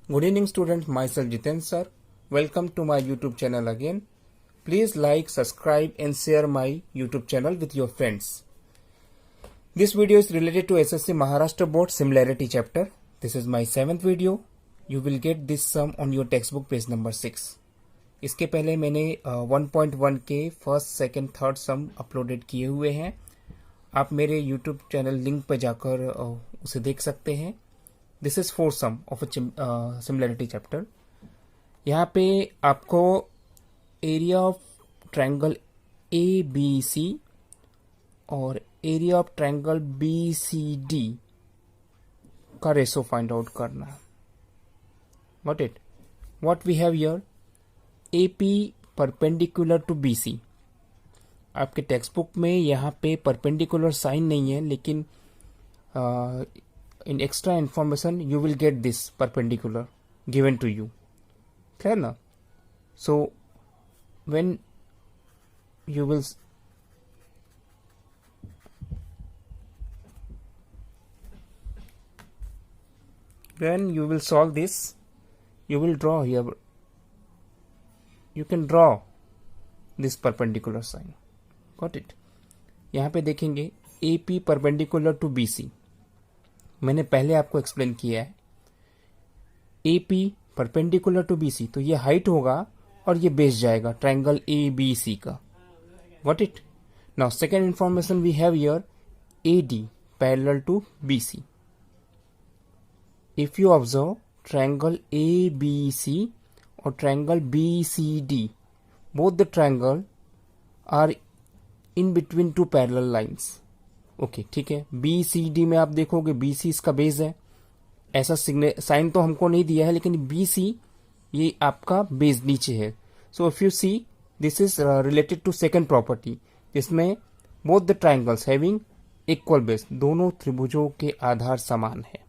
Good evening students, myself Jiten sir. Welcome to my YouTube channel again. Please like, subscribe and share my YouTube channel with your friends. This video is related to SSC Maharashtra Board Similarity chapter. This is my 7th video. You will get this sum on your textbook page number 6. इसके पहले मैंने 1.1 के first, second, third सम uploaded किए हुए हैं. आप मेरे YouTube channel link पर जाकर उसे देख सकते हैं. This is for some of similarity chapter. यहाँ पे आपको area of triangle A B C और area of triangle B C D का रेशो फाइंड आउट करना है. Got it? What we have here, A P perpendicular to B C. आपके text book में यहाँ पे परपेंडिकुलर साइन नहीं है, लेकिन in extra information you will get this perpendicular given to you. Clear na? So when you will solve this, you will draw here, you can draw this perpendicular sign. Got it? यहाँ पे देखेंगे AP perpendicular to BC. मैंने पहले आपको explain किया है. A P perpendicular to B C, तो ये हाइट होगा और ये बेस जाएगा ट्रायंगल ए बी सी का. What it? Now second information we have here, A D parallel to B C. If you observe triangle A B C और triangle B C D, both the triangle are in between two parallel lines. Okay, ठीक है. B C D में आप देखोगे B C इसका base है. ऐसा sign तो हमको नहीं दिया है, लेकिन बी सी ये आपका बेस नीचे है. So if you see, this is related to second property, जिसमें both the triangles having equal base, दोनों त्रिभुजों के आधार समान है.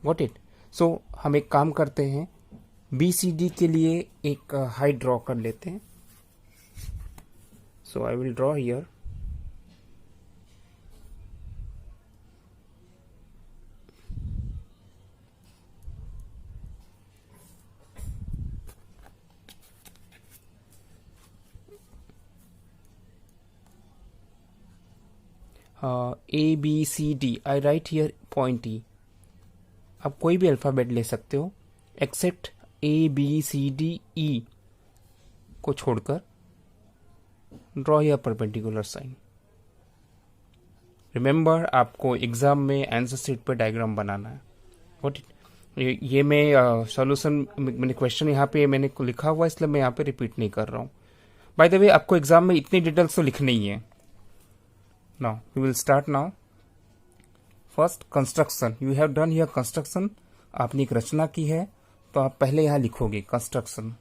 What it? सो हम एक काम करते हैं, बी सी डी के लिए एक हाइट ड्रॉ कर लेते हैं. So I will draw here. A B C D, I write here point E. आप कोई भी अल्फाबेट ले सकते हो except A B C D E को छोड़कर. Draw here perpendicular sign. Remember, आपको एग्जाम में आंसर शीट पर डायग्राम बनाना है. What it? ये मैं सॉल्यूशन, मैंने क्वेश्चन यहाँ पे मैंने लिखा हुआ, इसलिए मैं यहाँ पे रिपीट नहीं कर रहा हूँ. बाय द वे, आपको एग्जाम में इतनी डिटेल्स तो लिखनी ही है. Now we will start now. First construction. You have done here construction. आपने एक रचना की है, तो आप पहले यहाँ लिखोगे construction.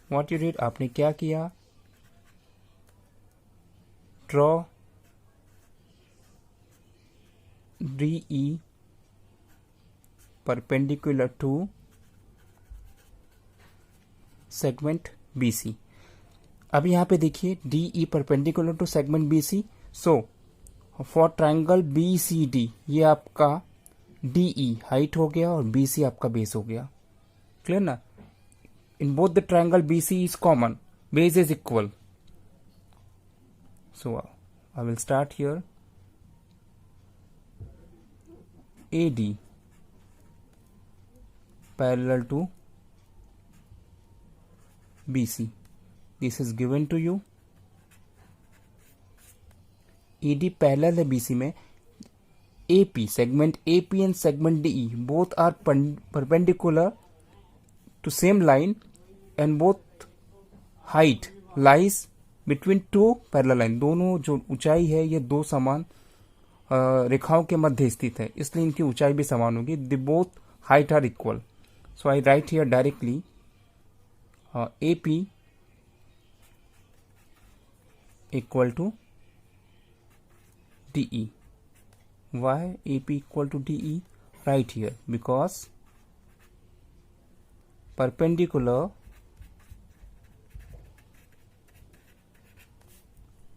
What you did? आपने क्या किया? Draw DE perpendicular to segment B C. अब यहाँ पे देखिए D E perpendicular to segment B C. So for triangle B C D, ये आपका डी ई हाइट हो गया और बी सी आपका बेस हो गया. क्लियर ना? In both the triangle B C is common, base is equal. So I will start here. A D parallel to BC. This is given to you. ED parallel है BC में. AP, segment AP and segment DE both are perpendicular to same line and both height lies between two parallel line. दोनों जो ऊंचाई है ये दो समान रेखाओं के मध्य स्थित है, इसलिए इनकी ऊंचाई भी समान होगी. They both height are equal. So I write here directly AP equal to DE. Why AP equal to DE? Right here, because perpendicular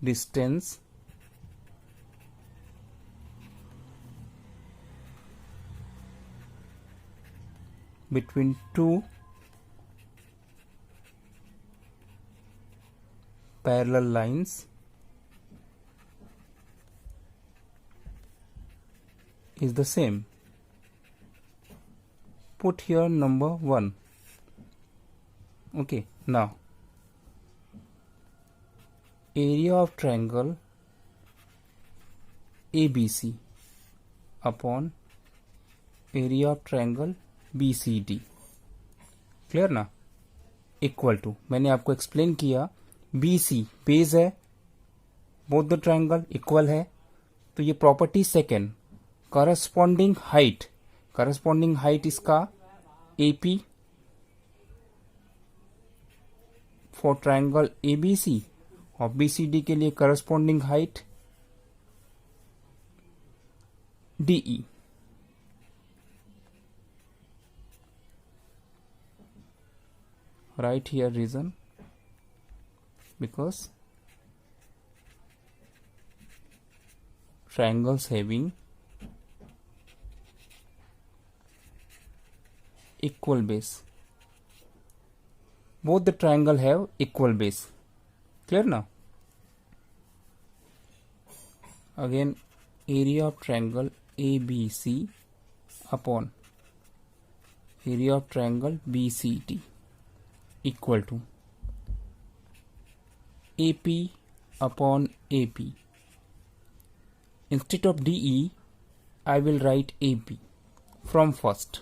distance between two parallel lines is the same. Put here number 1. Okay, now area of triangle ABC upon area of triangle BCD, clear ना, equal to, मैंने आपको explain किया, BC base है, both the triangle equal है, तो ये property second, corresponding height इसका AP for triangle ABC और BCD के लिए corresponding height DE. Write here reason, because triangles having equal base, both the triangle have equal base, clear now. Again, area of triangle ABC upon area of triangle BCD equal to AP upon AP. Instead of DE, I will write AP from first.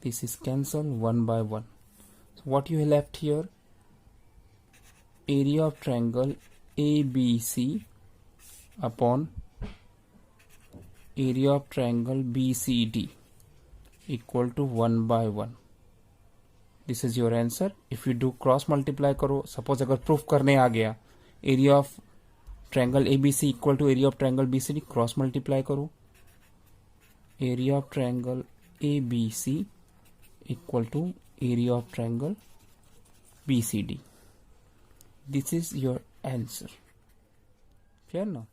This is cancelled one by one. So what you have left here, area of triangle ABC upon area of triangle BCD equal to 1 by 1. This is your answer. If you do cross multiply करो, suppose अगर proof करने आ गया, area of triangle ABC equal to area of triangle BCD, cross multiply करो, area of triangle ABC equal to area of triangle BCD. This is your answer. Clear now?